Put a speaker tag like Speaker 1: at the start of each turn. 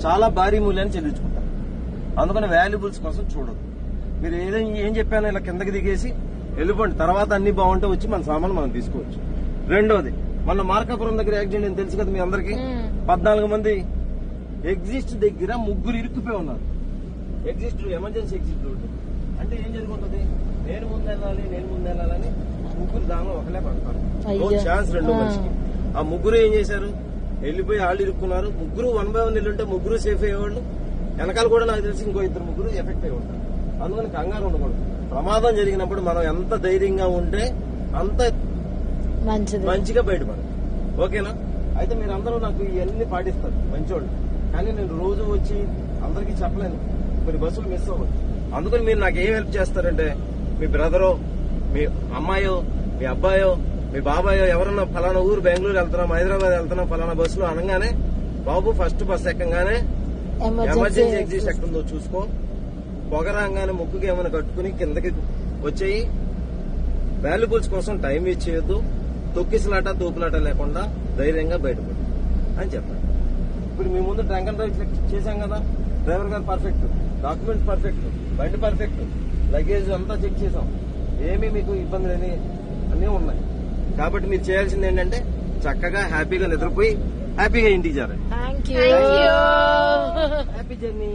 Speaker 1: చాలా భారీ మూల్యాన్ని చెల్లించుకుంటారు. అందుకని వాల్యుబుల్స్ కోసం చూడదు. మీరు ఏం చెప్పానో ఇలా కిందకి దిగేసి వెళ్ళిపోండి. తర్వాత అన్ని బాగుంటే వచ్చి మన సామాన్లు మనం తీసుకోవచ్చు. రెండోది, మన మార్కాపురం దగ్గర యాక్సిడెంట్ తెలుసు కదా మీ అందరికి. 14 మంది ఎగ్జిస్ట్ దగ్గర 3 ఇరుక్కుపోయి ఉన్నారు. ఎగ్జిస్ట్ ఎమర్జెన్సీ ఎగ్జిట్ రోడ్డు అంటే ఏం జరుగుతుంది, నేను ముందు వెళ్ళాలని 3 దానిలో ఒకలే పడతారు. ఛాన్స్ రెండో మనిషికి. ఆ 3 ఏం చేశారు, వెళ్ళిపోయి వాళ్ళు ఇరుక్కున్నారు. 3 1 by 1 వెళ్ళుంటే 3 సేఫ్ అయ్యేవాళ్ళు. వెనకాల కూడా నాకు తెలిసి ఇంకో 2-3 ఎఫెక్ట్ అయ్యి ఉంటారు. అందుకని కంగారు ఉండకూడదు. ప్రమాదం జరిగినప్పుడు మనం ఎంత ధైర్యంగా ఉంటే అంత మంచిగా బయటపడదు. ఓకేనా? అయితే మీరందరూ నాకు ఇవన్నీ పాటిస్తారు, మంచోళ్ళు. కానీ నేను రోజు వచ్చి అందరికీ చెప్పలేను, కొన్ని బస్సులు మిస్ అవ్వచ్చు. అందుకని మీరు నాకు ఏం హెల్ప్ చేస్తారంటే, మీ బ్రదరో, మీ అమ్మాయో, మీ అబ్బాయో, మీ బాబాయో ఎవరన్నా ఫలానా ఊరు బెంగళూరు వెళ్తున్నాం, హైదరాబాద్ వెళ్తున్నాం ఫలానా బస్సులో అనగానే, బాబు ఫస్ట్ బస్ ఎక్కగానే ఎమర్జెన్సీ ఎగ్జిట్ ఎక్కడుందో చూసుకో, పొగరాగానే ముక్కుకి ఏమైనా కట్టుకుని కిందకి వచ్చేయి. వాల్యుబుల్స్ కోసం టైం ఇచ్చేయద్దు. తొక్కిసలాట తోపులాట లేకుండా ధైర్యంగా బయటపడు అని చెప్పారు. ఇప్పుడు మీ ముందు ట్యాంక్ అండ్ డ్రైవ్ చెక్ చేశాం కదా. డ్రైవర్ గారు పర్ఫెక్ట్, డాక్యుమెంట్స్ పర్ఫెక్ట్, బండి పర్ఫెక్ట్, లగేజ్ అంతా చెక్ చేసాం. ఏమీ మీకు ఇబ్బంది లేని అన్నీ ఉన్నాయి. కాబట్టి మీరు చేయాల్సింది ఏంటంటే చక్కగా హ్యాపీగా నిద్రపోయి హ్యాపీగా ఇంటికి చేరాలి.
Speaker 2: Thank you.
Speaker 1: Happy journey.